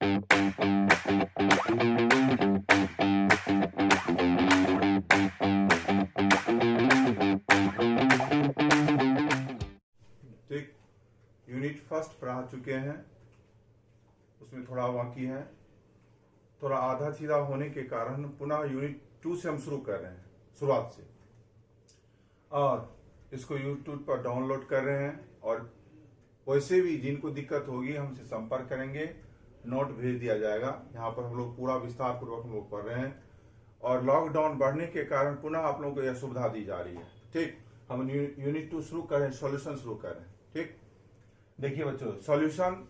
ठीक, unit first पढ़ा चुके हैं, उसमें थोड़ा बाकी है, थोड़ा आधा सीधा होने के कारण पुनः यूनिट 2 से हम शुरू कर रहे हैं, शुरुआत से। और इसको यूट्यूब पर डाउनलोड कर रहे हैं, और वैसे भी जिनको दिक्कत होगी हमसे संपर्क करेंगे, नोट भेज दिया जाएगा। यहाँ पर हम लोग पूरा विस्तार पूर्वक हम लोग पढ़ रहे हैं, और लॉकडाउन बढ़ने के कारण पुनः आप लोगों को यह सुविधा दी जा रही है। ठीक, हम यूनिट 2 शुरू कर रहे हैं, सॉल्यूशन शुरू कर रहे हैं। ठीक, देखिए बच्चों, सॉल्यूशन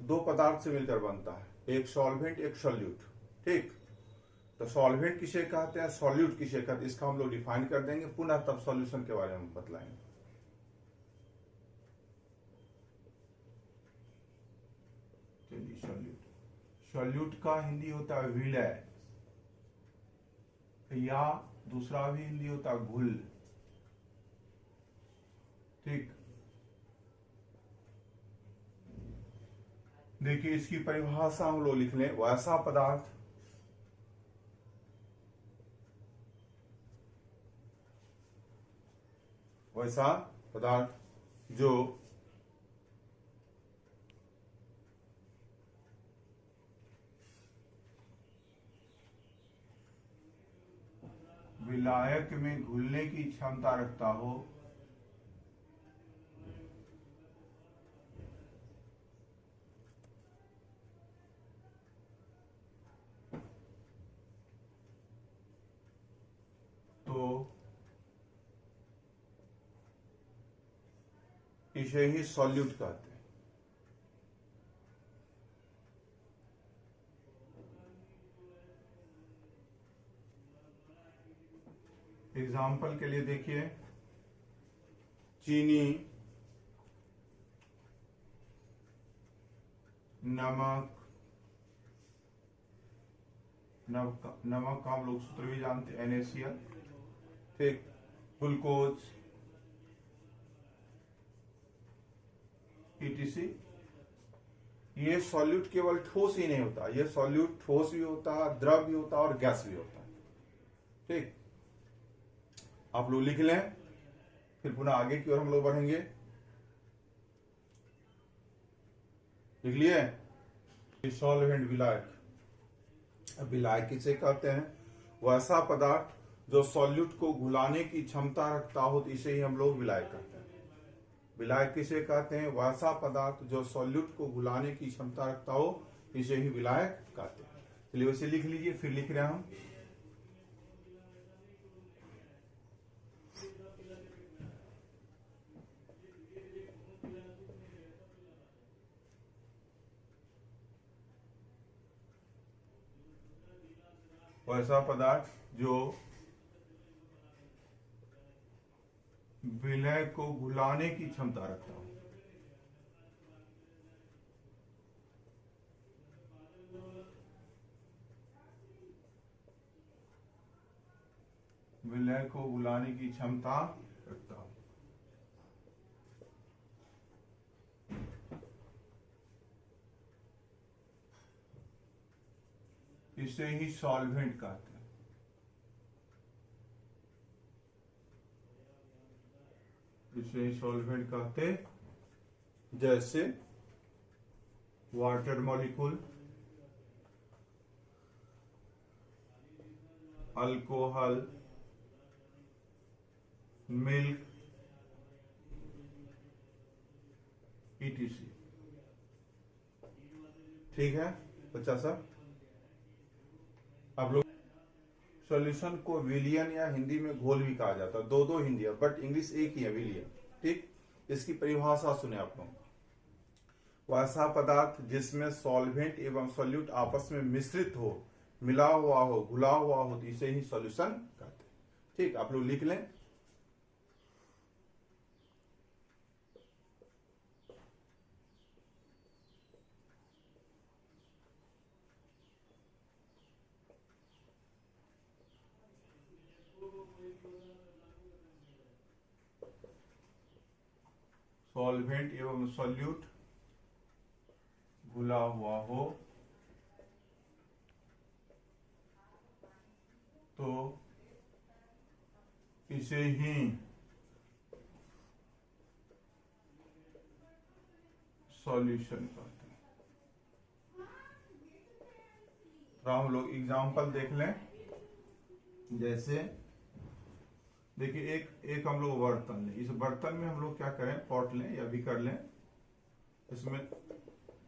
दो पदार्थ से मिलकर बनता है, एक सॉल्वेंट एक सॉल्यूट। ठीक, तो सॉल्वेंट किसे कहते हैं, सॉल्यूट किसे कहते हैं, इसका हम लोग डिफाइन कर देंगे, पुनः तब सॉल्यूशन के बारे में बतलाएंगे। चलिए, सॉल्यूट, सॉल्यूट का हिंदी होता है विलय, या दूसरा भी हिंदी होता है घुल। ठीक, देखिए इसकी परिभाषा हम लोग लिख लें, वैसा पदार्थ जो विलायक में घुलने की क्षमता रखता हो, तो इसे ही सॉल्यूट कहते हैं। एग्जाम्पल के लिए देखिए, चीनी, नमक, नमक का हम लोग सूत्र भी जानते हैं, NaCl। ठीक, ग्लूकोज, ETC। ये सॉल्यूट केवल ठोस ही नहीं होता, ये सॉल्यूट ठोस भी होता है, द्रव भी होता है, और गैस भी होता है। ठीक, आप लोग लिख लें, फिर पुनः आगे की ओर हम लोग बढ़ेंगे। लिख लिए, सॉल्वेंट विलायक। विलायक किसे कहते हैं, वैसा पदार्थ जो सॉल्यूट को घुलाने की क्षमता रखता हो, तो इसे ही हम लोग विलायक कहते हैं। विलायक किसे कहते हैं, वैसा पदार्थ जो सॉल्यूट को घुलाने की क्षमता रखता हो, इसे ही विलायक कहते हैं। चलिए वैसे लिख लीजिए, फिर लिख रहे हैं हम। वैसा पदार्थ जो विलय को घुलाने की क्षमता रखता हो, विलय को घुलाने की क्षमता रखता हो, इसे ही सॉल्वेंट कहते हैं। इसे ही सॉल्वेंट कहते, जैसे water molecule, alcohol, milk, ETC। ठीक है बच्चा सब, आप लोग सॉल्यूशन को विलियन या हिंदी में घोल भी कहा जाता है, दो दो हिंदी है, बट इंग्लिश एक ही है, विलियन। ठीक, इसकी परिभाषा सुने आप लोग, वैसा पदार्थ जिसमें सॉल्वेंट एवं सॉल्यूट आपस में मिश्रित हो, मिला हुआ हो, घुला हुआ हो, तो इसे ही सॉल्यूशन कहते हैं। ठीक, आप लोग लिख लें। सॉल्वेंट एवं सॉल्यूट घुला हुआ हो, तो इसे ही सॉल्यूशन कहते हैं। तो हम लोग एग्जाम्पल देख लें। जैसे देखिए एक हम लोग बर्तन लें, इस बर्तन में हम लोग क्या करें, पॉट लें या भी कर लें, इसमें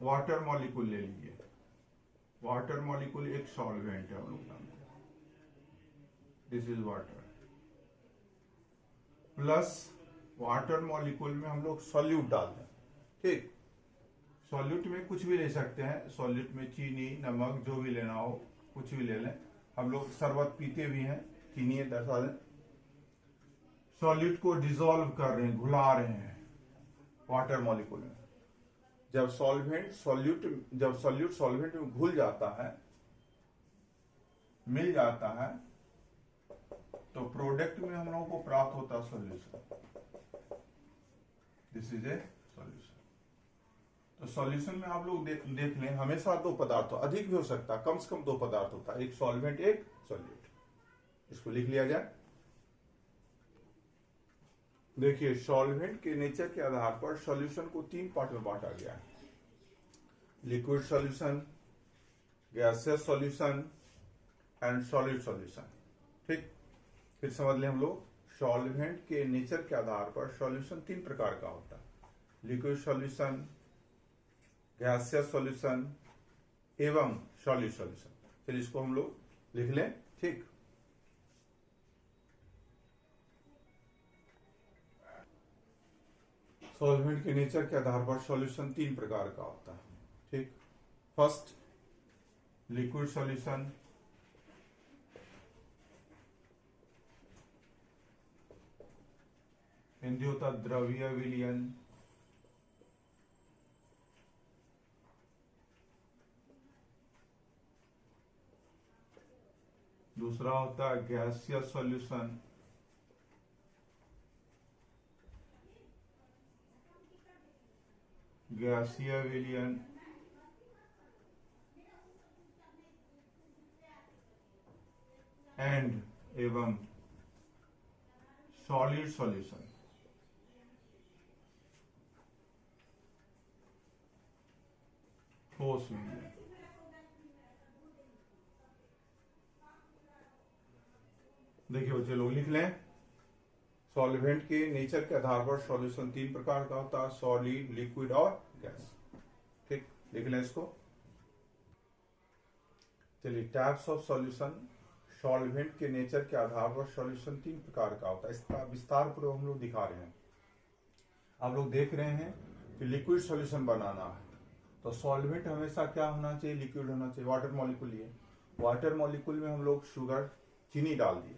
वाटर मॉलिक्यूल ले लीजिए। वाटर मॉलिक्यूल एक सॉल्वेंट है हम लोग जानते हैं, this is water. Plus water molecule में हम लोग सॉल्यूट डाल दें, ठीक। सॉल्यूट में कुछ भी ले सकते हैं, सॉल्यूट में चीनी, नमक, जो भी लेना हो कुछ भी ले लें। हम लोग शरबत पीते भी हैं, चीनी दर्शा दें। सॉल्यूट को डिसॉल्व कर रहे हैं, घुला रहे हैं वाटर मॉलिक्यूल में। जब सॉल्वेंट सॉल्वेंट में घुल जाता है, मिल जाता है, तो प्रोडक्ट में हम लोगों को प्राप्त होता है solution. This is a solution. तो सॉल्यूशन में आप लोग देख लें, हमेशा दो पदार्थ, अधिक भी हो सकता है, कम से कम दो पदार्थ होता है, एक सॉल्वेंट एक सॉल्यूट। इसको लिख लिया जाए। देखिए सॉल्वेंट के नेचर के आधार पर सॉल्यूशन को तीन पार्ट में बांटा गया है, liquid solution, gaseous solution and solid solution, ठीक। फिर समझ लें हम लोग, सॉल्वेंट के नेचर के आधार पर सॉल्यूशन तीन प्रकार का होता है, लिक्विड सॉल्यूशन, गैसियस सॉल्यूशन एवं सॉलिड सॉल्यूशन। फिर इसको हम लोग लिख लें, ठीक। सॉल्वेंट के नेचर के आधार पर सॉल्यूशन तीन प्रकार का होता है, ठीक। फर्स्ट लिक्विड सॉल्यूशन, हिंदी होता द्रव्य विलयन। दूसरा होता है गैसियस सॉल्यूशन, गैसीय विलयन। एंड एवं सॉलिड सॉल्यूशन। ठोस विलयन। देखिए बच्चे लोग लिख लें, सॉल्वेंट के नेचर के आधार पर सॉल्यूशन तीन प्रकार का होता है, सॉलिड, लिक्विड और गैस, ठीक। लिख लें इसको। चलिए टाइप्स ऑफ सॉल्यूशन। सॉल्वेंट के नेचर के आधार पर सॉल्यूशन तीन प्रकार का होता है, इसका विस्तार पूर्वक हम लोग दिखा रहे हैं। आप लोग देख रहे हैं कि लिक्विड सॉल्यूशन बनाना है तो सॉल्वेंट हमेशा क्या होना चाहिए, लिक्विड होना चाहिए। वाटर मॉलिक्यूल लिए, वाटर मॉलिक्यूल में हम लोग शुगर, चीनी डाल दिए,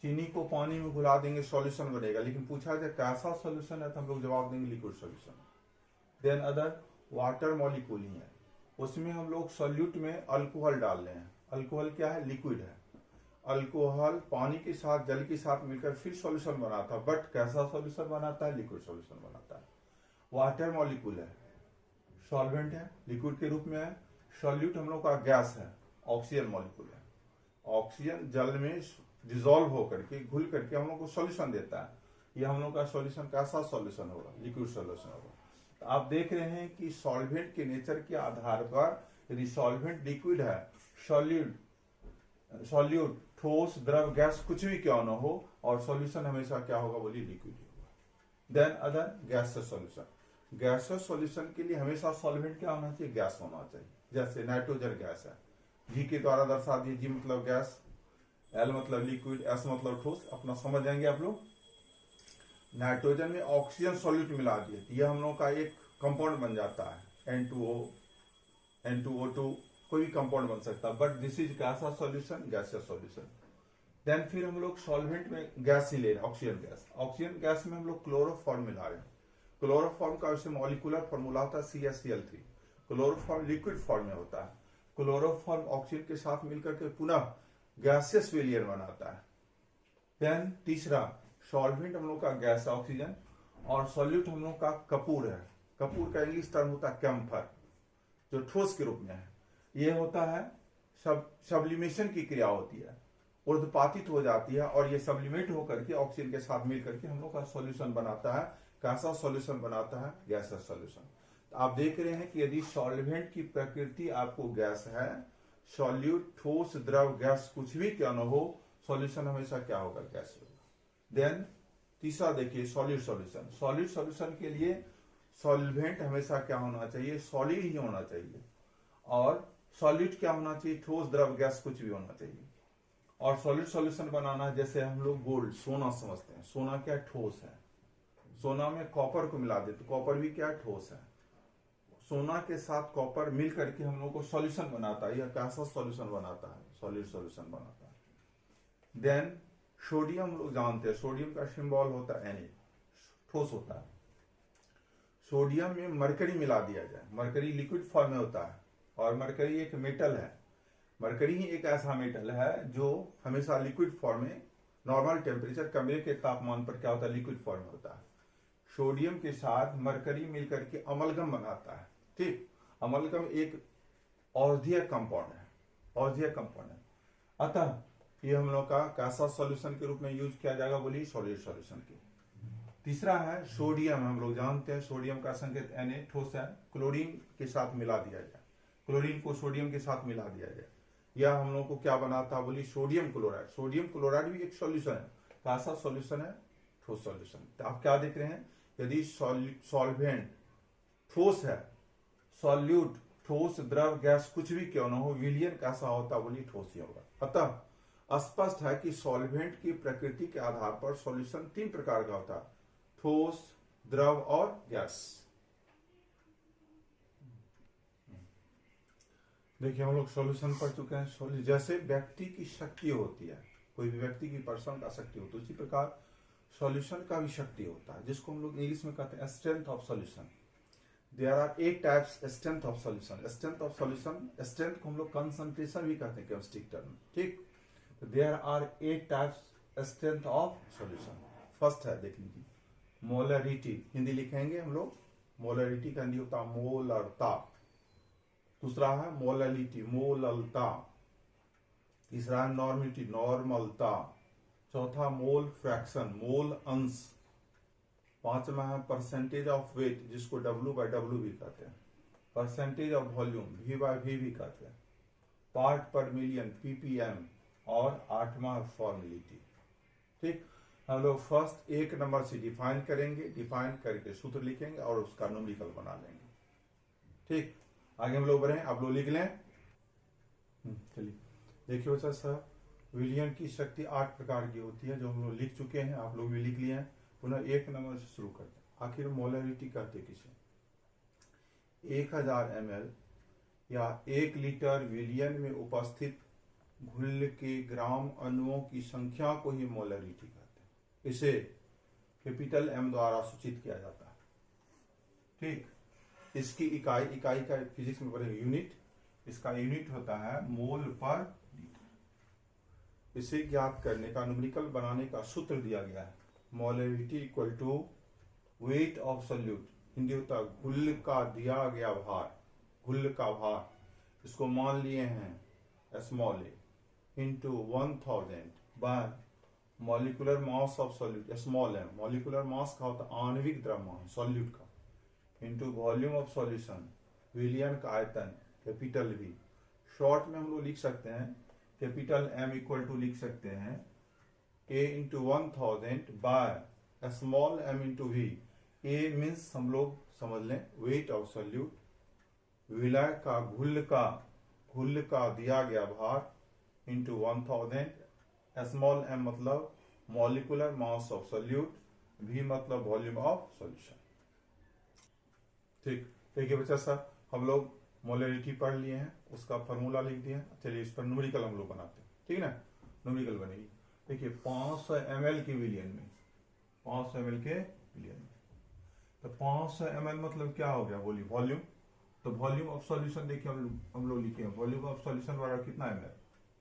चीनी को पानी में घुला देंगे, सॉल्यूशन बनेगा। लेकिन पूछा जाए कैसा सॉल्यूशन है तो हम लोग जवाब देंगे liquid solution. Then other water molecule ही है, उसमें हम लोग सॉल्यूट में अल्कोहल डाल रहे हैं। अल्कोहल क्या है, लिक्विड है। अल्कोहल पानी के साथ, जल के साथ मिलकर फिर सॉल्यूशन बनाता है, बट कैसा सॉल्यूशन बनाता है, लिक्विड सॉल्यूशन बनाता है। वाटर मॉलिक्यूल है, सॉल्वेंट है, लिक्विड के रूप में है। सॉल्यूट हम लोग का गैस है, ऑक्सीजन मॉलिक्यूल है। ऑक्सीजन जल में डिसॉल्व होकर के, घुल करके हम लोग को सॉल्यूशन देता है। ये हम लोग का सॉल्यूशन कैसा सॉल्यूशन होगा, लिक्विड सॉल्यूशन होगा। तो आप देख रहे हैं कि सॉल्वेंट के नेचर के आधार पर यदि सॉल्वेंट लिक्विड है, सॉल्यूट ठोस, द्रव, गैस कुछ भी क्यों ना हो, और सॉल्यूशन हमेशा क्या होगा, बोलिए लिक्विड होगा। Then other gaseous solution. Gaseous solution के लिए हमेशा सॉल्वेंट क्या होना चाहिए, गैस होना चाहिए। जैसे नाइट्रोजन गैस है, जी के द्वारा दर्शा दिए, जी मतलब गैस, एल मतलब लिक्विड, एस मतलब ठोस, अपना समझ जाएंगे आप लोग। नाइट्रोजन में ऑक्सीजन सॉल्यूट मिला दिए तो यह हम लोग का एक कंपाउंड बन जाता है, N2O, N2O2, कोई भी कंपाउंड बन सकता है, बट दिस इज कैसा सॉल्यूशन, गैसियस सॉल्यूशन। देन फिर हम लोग सॉल्वेंट में गैस ही ले रहे हैं, ऑक्सीजन गैस। ऑक्सीजन गैस में हम लोग क्लोरोफॉर्म मिला रहे हैं। क्लोरोफॉर्म का वैसे मॉलिक्यूलर फॉर्मूला होता है CaCl3। क्लोरोफॉर्म लिक्विड फॉर्म में होता है। क्लोरोफॉर्म ऑक्सीजन के साथ मिलकर के पुनः गैसियस विलयन बनाता है। देन तीसरा, सॉल्वेंट हम लोग का गैस ऑक्सीजन, और सॉल्यूट हम लोग का कपूर है। कपूर का इंग्लिश टर्म होता है कैम्फर, जो ठोस के रूप में है। ये होता है सब्लिमेशन की क्रिया होती है। ऊर्ध्वपातित हो जाती है और ये सब्लिमेट होकर के ऑक्सीजन के साथ मिल करके हम लोग का सॉल्यूशन बनाता है। कैसा सॉल्यूशन बनाता है? Gases solution. तो आप देख रहे हैं कि यदि सॉल्वेंट की प्रकृति आपको गैस है, सॉल्यूट, ठोस, द्रव, गैस कुछ भी क्या न हो, सॉल्यूशन हमेशा क्या होगा? गैस होगा। देन तीसरा देखिए सॉलिड सॉल्यूशन। सॉलिड सॉल्यूशन के लिए सॉल्वेंट हमेशा क्या होना चाहिए? सॉलिड ही होना चाहिए। और सॉलिड क्या होना चाहिए? ठोस, द्रव, गैस कुछ भी होना चाहिए। और सॉलिड सॉल्यूशन बनाना, जैसे हम लोग गोल्ड, सोना समझते हैं, सोना क्या ठोस है, सोना में कॉपर को मिला दे तो कॉपर भी क्या ठोस है। सोना के साथ कॉपर मिल करके हम लोग को सॉल्यूशन बनाता है, या कैसा सॉल्यूशन बनाता है? सॉलिड सॉल्यूशन बनाता है। देन सोडियम हम लोग जानते हैं, सोडियम का सिंबल होता है Na, ठोस होता है। सोडियम में मरकरी मिला दिया जाए, मरकरी लिक्विड फॉर्म में होता है, और मरकरी एक मेटल है। मरकरी ही एक ऐसा मेटल है जो हमेशा लिक्विड फॉर्म में, नॉर्मल टेम्परेचर, कमरे के तापमान पर क्या होता है? लिक्विड फॉर्म में होता है। सोडियम के साथ मरकरी मिलकर के अमलगम बनाता है। ठीक, अमलगम एक औषधीय कंपाउंड है, औषधीय कंपाउंड है। अतः ये हम लोग का कैसा सॉल्यूशन के रूप में यूज किया जाएगा? बोलिए सॉलिड सॉल्यूशन की। तीसरा है सोडियम। हम लोग जानते हैं सोडियम का संकेत Na, ठोस है। क्लोरीन के साथ मिला दिया जाए, क्लोरीन को सोडियम के साथ मिला दिया जाए, यह हम लोग को क्या बनाता है? बोलिए सोडियम क्लोराइड। सोडियम क्लोराइड भी एक सॉल्यूशन है। कैसा सॉल्यूशन है? ठोस सॉल्यूशन। तो आप क्या देख रहे हैं? यदि सॉल्वेंट ठोस है, सॉल्यूट, ठोस, द्रव, गैस कुछ भी क्यों ना हो, विलियन कैसा होता? बोलिए ठोस ही होगा। अतः स्पष्ट है कि सॉल्वेंट की प्रकृति के आधार पर सॉल्यूशन तीन प्रकार का होता है: ठोस, द्रव और गैस। देखिए हम लोग सॉल्यूशन पढ़ चुके हैं। जैसे व्यक्ति की शक्ति होती है, कोई भी व्यक्ति की पर्सन का शक्ति होती है, उसी प्रकार सॉल्यूशन का भी शक्ति होता है, जिसको हम लोग इंग्लिश में कहते हैं strength of solution. There are 8 types strength of solution. Strength of solution, strength को हम लोग कंसंट्रेशन भी कहते हैं केमिस्ट्री टर्म। ठीक, there are 8 types strength of solution. First है, देख लीजिए, मोलरिटी। हिंदी लिखेंगे हम लोग, मोलरिटी का हिंदी होता है मोलरता। दूसरा है मोललिटी, मोललता। तीसरा है नॉर्मिलिटी, नॉर्मलता। चौथा मोल फ्रैक्शन, मोल अंश। पांचवा है परसेंटेज ऑफ वेट, जिसको W/W भी कहते हैं। परसेंटेज ऑफ वॉल्यूम, V/V भी कहते हैं। पार्ट पर मिलियन, ppm। और आठवां फॉर्मेलिटी। ठीक, हम लोग फर्स्ट 1 नंबर से डिफाइन करेंगे, डिफाइन करके सूत्र लिखेंगे और उसका न्यूमेरिकल बना लेंगे। ठीक, आगे हम लोग बढ़े, आप लोग लिख लें। चलिए देखिए बच्चा साहब, विलियन की शक्ति 8 प्रकार की होती है, जो हम लोग लिख चुके हैं, आप लोग भी लिख लिए हैं। पुनः 1 नंबर से शुरू करते हैं। आखिर मोलरिटी कहते किसे? 1000 ml या 1 लीटर विलियन में उपस्थित घुल के ग्राम अणुओं की संख्या को ही मोलरिटी कहते हैं। इसे कैपिटल M द्वारा सूचित किया जाता है। ठीक, इसकी इकाई का फिजिक्स में पढ़ेंगे यूनिट। इसका यूनिट होता है मोल पर लीटर। इसे ज्ञात करने का, न्यूमेरिकल बनाने का सूत्र दिया गया है। Molarity equal to weight of solute. Hindi होता है घुल का दिया गया भार, घुल का भार। इसको मान लिए हैं small a into 1000 by molecular mass of solute, small m। Molecular mass का होता है आणविक द्रव्यमान सॉल्यूट का, इंटू वॉल्यूम ऑफ सॉल्यूशन, विलियन का आयतन, कैपिटल V। शॉर्ट में हम लोग लिख सकते हैं कैपिटल M इक्वल टू लिख सकते हैं A into 1000 by small m into V। A means हम लोग समझ लें वेट ऑफ सॉल्यूट, विलय का, घुल का दिया गया भार इंटू 1000, स्मॉल m मतलब molecular mass of solute, V मतलब वॉल्यूम ऑफ सॉल्यूशन। ठीक, देखिए बच्चा साहब, हम लोग मोलरिटी पढ़ लिए हैं, उसका फॉर्मूला लिख दिए हैं। चलिए इस पर न्यूमेरिकल हम लोग बनाते हैं। ठीक है ना, न्यूमेरिकल बनेगी। देखिए 500 ml के विलियन में, 500 ml के विलियन में, तो 500 ml मतलब क्या हो गया? बोलिए वॉल्यूम। तो वॉल्यूम ऑफ सॉल्यूशन देखिए हम लोग लिखे हैं, वॉल्यूम ऑफ सॉल्यूशन वाला कितना ml?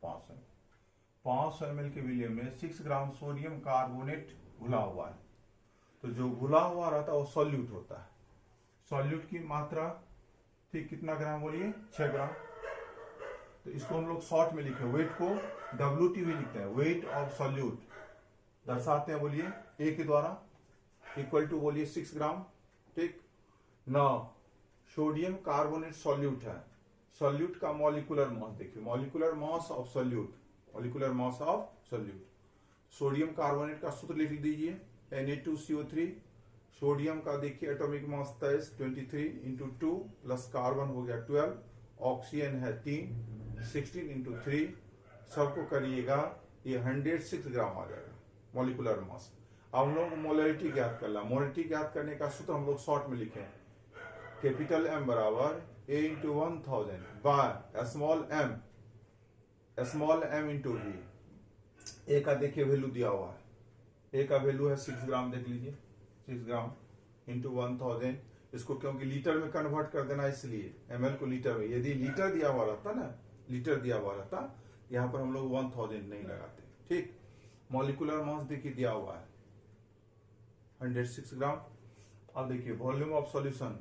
500 ml। 500 ml के विलियन में 6 ग्राम सोडियम कार्बोनेट घुला हुआ है। तो जो घुला हुआ रहता है वो सॉल्यूट होता है। सॉल्यूट की मात्रा ठीक कितना ग्राम? बोलिए 6 ग्राम। तो इसको हम लोग शॉर्ट में लिखे, वेट को WT भी लिखते हैं, वेट ऑफ सॉल्यूट दर्शाते हैं, बोलिए A के द्वारा, इक्वल टू बोलिए 6 ग्राम। ठीक ना, सोडियम कार्बोनेट सॉल्यूट है, सॉल्यूट का मॉलिक्यूलर मास देखिए, molecular mass of solute, molecular mass of solute. Sodium carbonate का सूत्र लिख दीजिए, Na2CO3। सोडियम का देखिए atomic mass 23, 23 into 2 plus carbon हो गया 12, ऑक्सीजन है 3, 16 इंटू 3, सबको करिएगा ये 106 ग्राम आ जाएगा मॉलिक्यूलर मास। अब हम लोग मोलरिटी ज्ञात कर ला, मोलरिटी ज्ञात करने का सूत्र हम लोग शॉर्ट में लिखे, कैपिटल M बराबर A into 1000 by small m into V। A का देखिए वैल्यू दिया हुआ है, A का वैल्यू है 6 ग्राम, देख लीजिए 6 ग्राम इंटू 1000, इसको क्योंकि लीटर में कन्वर्ट कर देना इसलिए ml को लीटर में, यदि लीटर दिया हुआ रहता ना, लीटर दिया हुआ रहता, यहाँ पर हम लोग 1000 नहीं लगाते। ठीक, मॉलिक्यूलर मास देखिए दिया हुआ है 106 ग्राम। अब देखिए volume of solution,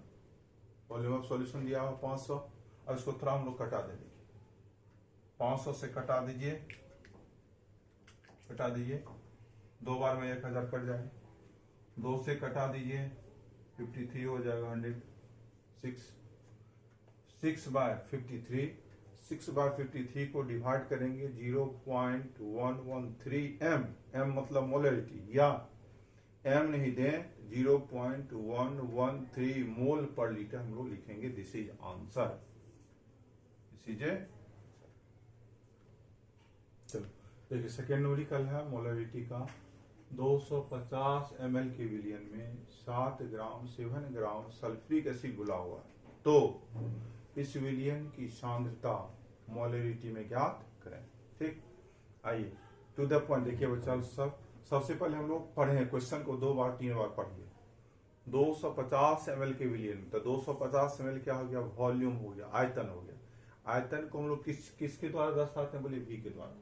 volume of solution दिया हुआ 500। अब इसको थोड़ा हम लोग कटा देंगे, 500 से कटा दीजिए, कटा दीजिए, 2 बार में 1000 कट जाए, 2 से कटा दीजिए 53 हो जाएगा 106, 6 बाय 53, 6 बाय 53 को डिवाइड करेंगे 0.113 m, m मतलब मोलरिटी, या m नहीं दें 0.113 मोल पर लीटर हम लोग लिखेंगे, this is answer, this is a. चलो देखिए सेकेंड न्यूमेरिकल है मोलरिटी का, 250 ml के विलियन में 7 ग्राम सल्फ्यूरिक एसिड घुला हुआ है, तो इस विलियन की सांद्रता मोलरिटी में ज्ञात करें। ठीक, आइए टू द पॉइंट देखिए बच्चा, सबसे पहले हम लोग पढ़े क्वेश्चन को 2 बार 3 बार पढ़िए। 250 ml के विलियन में, तो 250 ml क्या हो गया, वॉल्यूम हो गया, आयतन हो गया। आयतन को हम लोग किसके द्वारा दर्शाते हैं, बोलिए V के द्वारा,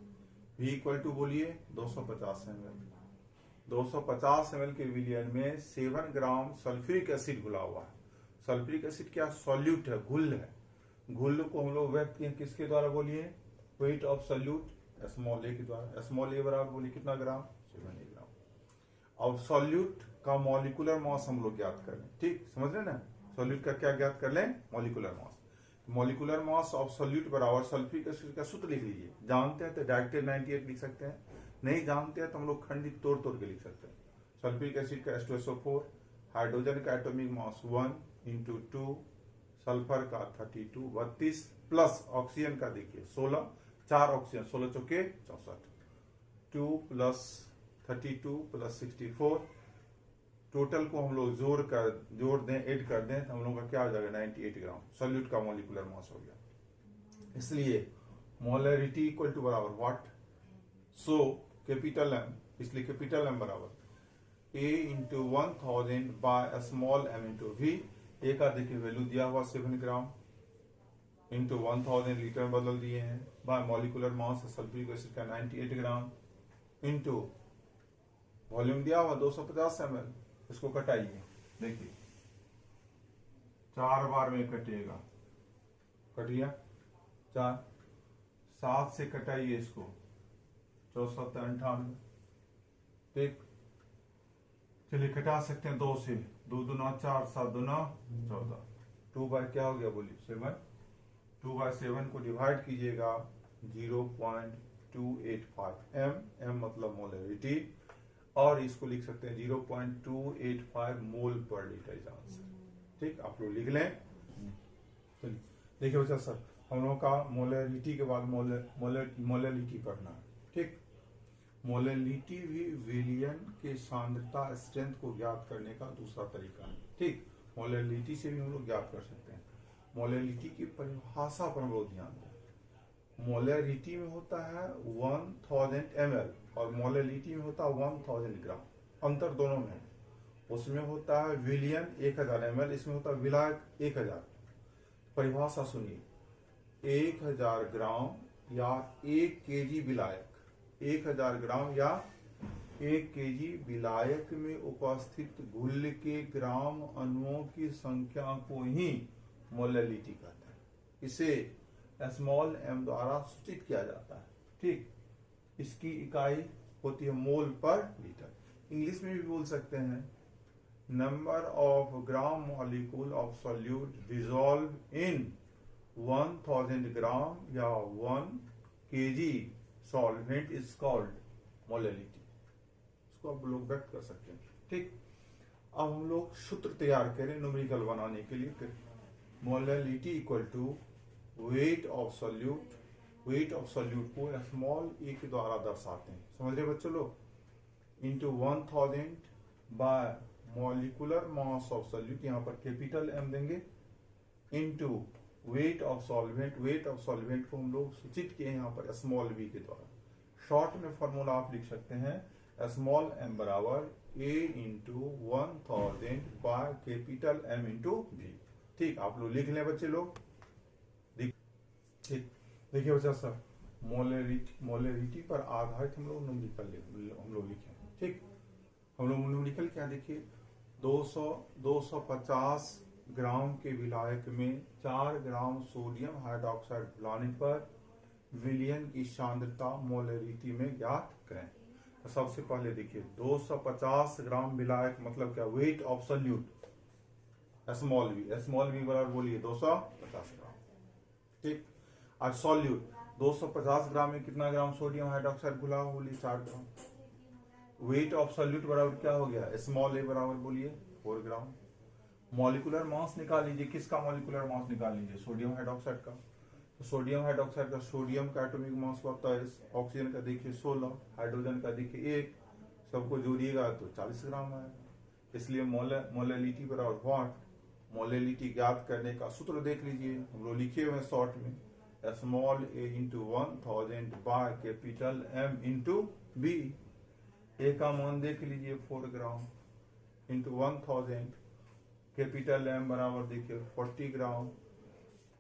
V इक्वल टू बोलिए 250 ml। 250 ml के विलियन में 7 ग्राम सल्फ्यूरिक एसिड घुला हुआ है। सल्फ्यूरिक एसिड क्या, सॉल्यूट है, घुल है, घुल को हम लोग व्यक्त किए किसके द्वारा, बोलिए wait of solute small a के द्वारा, स्मॉल a बराबर बोलिए कितना ग्राम, 7 ग्राम। अब सॉल्यूट का मॉलिक्यूलर मास हम लोग ज्ञात कर लें, ठीक समझ रहे ना, सॉल्यूट का क्या ज्ञात कर लें, molecular mass. Molecular mass of solute बराबर सल्फ्यूरिक एसिड का सूत्र लिख लीजिए, जानते हैं तो डायरेक्ट 98 लिख सकते हैं, नहीं जानते हैं तो हम लोग खंडित तोड़ तोड़ के लिख सकते हैं। सल्फ्यूरिक एसिड का H2SO4, हाइड्रोजन का एटॉमिक मास 1 इंटू 2, सल्फर का 32 प्लस ऑक्सीजन का देखिए 16, 4 ऑक्सीजन 16 चौके 64, 2 प्लस 32 प्लस 64, टोटल को हम लोग जोड़ दें, ऐड कर दें तो हम लोग का क्या हो जाएगा 98 ग्राम सॉल्यूट का मॉलिक्यूलर मास हो गया। इसलिए मोलरिटी इक्वल टू बराबर व्हाट, सो कैपिटल M, इसलिए कैपिटल M बराबर A into 1000 by small m into V। A का देखिए वैल्यू दिया हुआ 7 ग्राम इंटू 1000 लीटर में बदल दिए हैं, bye molecular mass sulphuric acid का 98 ग्राम इंटू वॉल्यूम दिया हुआ 250 ml। इसको कटाइए, देखिए 4 बार में कटेगा, कट गया 4, 7 से कटाइए इसको 64 98, ठीक, चलिए कटा सकते हैं 2 से, 2 दूना 4, 7 दूना 14, 2 बाय क्या हो गया बोलिए 7, 2 बाय 7 को डिवाइड कीजिएगा 0.285 m, m मतलब मोलरिटी, और इसको लिख सकते हैं 0.285 मोल पर लीटर इज आंसर। ठीक, आप लोग लिख लें। चलिए देखिए बच्चा सर, हम लोगों का मोलरिटी के बाद मोलरिटी पढ़ना है। ठीक, मोलरिटी भी विलियन के सांद्रता स्ट्रेंथ को ज्ञात करने का दूसरा तरीका है। ठीक, मोलरिटी से भी हम लोग ज्ञात कर सकते हैं। मोलरिटी की परिभाषा पर हम लोग ध्यान दें, मोलरिटी में होता है 1000 ml और मोलरिटी में होता है 1000 ग्राम, अंतर दोनों में है। उसमें होता है विलियन 1000 ml, इसमें होता है विलायक 1000। परिभाषा सुनिए, 1000 ग्राम या 1 केजी विलायक, 1000 ग्राम या 1 केजी विलायक में उपस्थित घुल के ग्राम अणुओं की संख्या को ही मोलरिटी कहते हैं। इसे स्मॉल m द्वारा सूचित किया जाता है। ठीक, इसकी इकाई होती है मोल पर लीटर। इंग्लिश में भी बोल सकते हैं number of gram molecule of solute dissolve in 1000 ग्राम या 1 kg solvent is called molality. इसको आप लोग व्यक्त कर सकते हैं। ठीक, अब हम लोग सूत्र तैयार करें न्यूमेरिकल बनाने के लिए। Molality equal to weight of solute. Weight of solute को स्मॉल ए के द्वारा दर्शाते हैं, समझ रहे बच्चों लोग, into 1000 by molecular mass of solute, यहाँ पर कैपिटल एम देंगे, into weight of solvent. Weight of solvent को हम लोग सूचित किए यहाँ पर स्मॉल वी के द्वारा। शॉर्ट में फॉर्मूला आप लिख सकते हैं स्मॉल एम बराबर A into 1000 by capital M into V. ठीक, आप लोग लिख लें बच्चे लोग। ठीक, देखिए बच्चा सर, मोलैलिटी पर आधारित हम लोग लिखे। ठीक, हम लोग न्यूमेरिकल क्या देखिए, 250 ग्राम के विलायक में 4 ग्राम सोडियम हाइड्रोक्साइड मिलाने पर विलयन की सांद्रता मोलैलिटी में ज्ञात करें। तो सबसे पहले देखिए 250 ग्राम विलायक मतलब क्या, weight of solute small V बराबर बोलिए 250 ग्राम। ठीक, आज सॉल्यूट 250 ग्राम में कितना ग्राम सोडियम हाइड्रोक्साइड घुला हुआ, बोलिए 4 ग्राम। वेट ऑफ सॉल्यूट बराबर क्या हो गया, स्मॉल ए बराबर बोलिए 4 ग्राम। मॉलिकुलर मास निकाल लीजिए, किसका मॉलिकुलर मास निकाल लीजिए, सोडियम हाइड्रोक्साइड का। तो सोडियम हाइड्रोक्साइड का, सोडियम का एटॉमिक मास होता है 23, ऑक्सीजन का देखिए 16, हाइड्रोजन का देखिए 1, सबको जोड़िएगा तो 40 ग्राम आएगा। इसलिए मोलैलिटी बराबर व्हाट, मोलैलिटी ज्ञात करने का सूत्र देख लीजिए, हम लोग लिखे हुए शॉर्ट में small A into 1000 by capital M into B. A का मान देख लीजिए 4 ग्राम इंटू 1000, कैपिटल एम बराबर देखिए 40 ग्राम,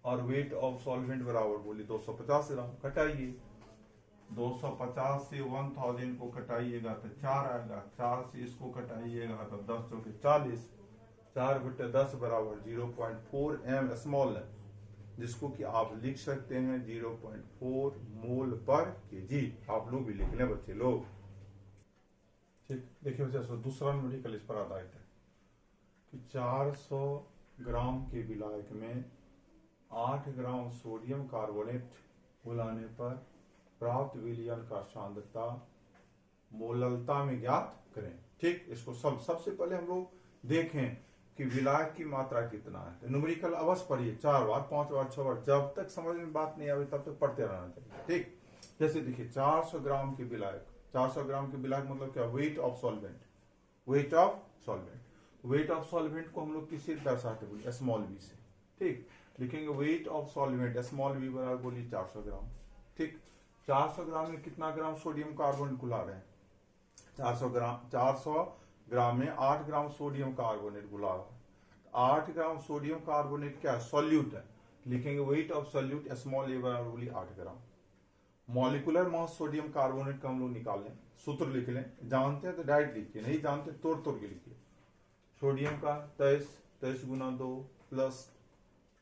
और वेट ऑफ सॉल्वेंट बराबर बोलिए 250 ग्राम। कटाइए, 250 से 1000 को कटाइएगा तो 4 आएगा, 4 से इसको कटाइएगा तो 10 चौके 40, 4/10 बराबर 0.4 m स्मॉल है, जिसको कि आप लिख सकते हैं 0.4 मोल पर केजी। आप लोग भी लिख लें बच्चे लोग। ठीक, देखिए बच्चे दूसरा न्यूमेरिकल इस पर आधारित है कि 400 ग्राम के विलायक में 8 ग्राम सोडियम कार्बोनेट मिलाने पर प्राप्त विलयन का सांद्रता मोललता में ज्ञात करें। ठीक, इसको सबसे पहले हम लोग देखें कि विलायक की मात्रा कितना है। तो न्यूमेरिकल अवश्य पढ़िए 4 बार 5 बार 6 बार, जब तक समझ में बात नहीं आवे तब तक पढ़ते रहना चाहिए। ठीक, जैसे देखिए 400 ग्राम के विलायक, 400 ग्राम के विलायक मतलब क्या, weight of solvent. Weight of solvent, weight of solvent को हम लोग किससे दर्शाते बोलिए, स्मॉल वी से। ठीक, लिखेंगे weight of solvent small V बराबर बोलिए 400 ग्राम। ठीक, 400 ग्राम में कितना ग्राम सोडियम कार्बोनेट घुला रहे हैं, 400 ग्राम में 8 ग्राम सोडियम कार्बोनेट घुला रहा है। 8 ग्राम सोडियम कार्बोनेट क्या है, सॉल्यूट है। लिखेंगे वेट ऑफ सॉल्यूट स्मॉल ए बराबर बोलिए 8 ग्राम। मॉलिकुलर मास सोडियम कार्बोनेट का हम लोग निकाल लें, सूत्र लिख लें, जानते हैं तो डायरेक्ट लिखिए, नहीं जानते तोड़ के लिखिए। सोडियम का 23 गुना 2 प्लस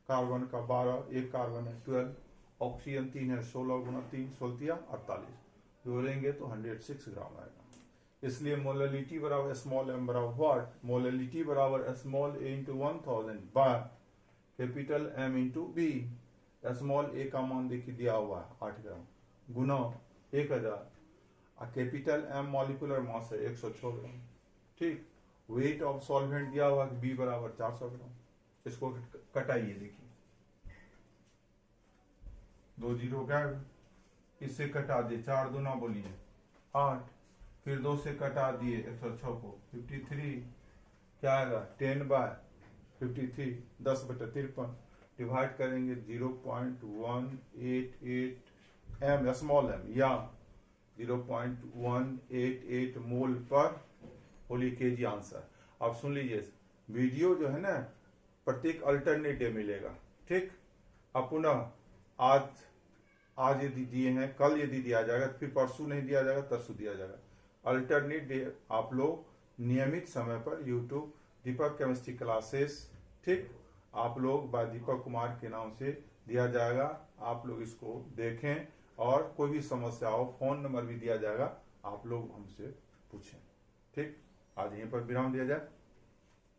कार्बन का 12, एक कार्बन है 12, ऑक्सीजन 3 है 16 गुना 3 16 48, जोड़ेंगे तो 106 ग्राम आएगा। इसलिए मोलैलिटी बराबर स्मॉल एम बराबर व्हाट, मोलैलिटी बराबर small A into 1000 by capital M into B. Small A का मान देखिए दिया हुआ है 8 ग्राम गुना 1000, और कैपिटल एम मॉलिकुलर मास है 106 ग्राम। ठीक, वेट ऑफ सॉल्वेंट दिया हुआ है बी बराबर 400 ग्राम। इसको कटाइए, देखिए 2 जीरो गैप, इससे कटा दिए 4 दूना बोलिए 8, फिर 2 से कटा दिए 106 को 53, क्या आएगा 10 बाय 53 10/53, डिवाइड करेंगे 0.188 m स्मॉल एम या 0.188 मोल पर होली केजी आंसर। अब सुन लीजिए, वीडियो जो है ना प्रत्येक अल्टरनेट डे मिलेगा। ठीक, अब पुनः आज यदि दिए हैं, कल यदि दिया जाएगा, फिर परसों नहीं दिया जाएगा, तरसों दिया जाएगा। अल्टरनेट डे आप लोग नियमित समय पर यूट्यूब दीपक केमिस्ट्री क्लासेस, ठीक, आप लोग बाय दीपक कुमार के नाम से दिया जाएगा, आप लोग इसको देखें और कोई भी समस्या हो फोन नंबर भी दिया जाएगा, आप लोग हमसे पूछें। ठीक, आज यहीं पर विराम दिया जाए।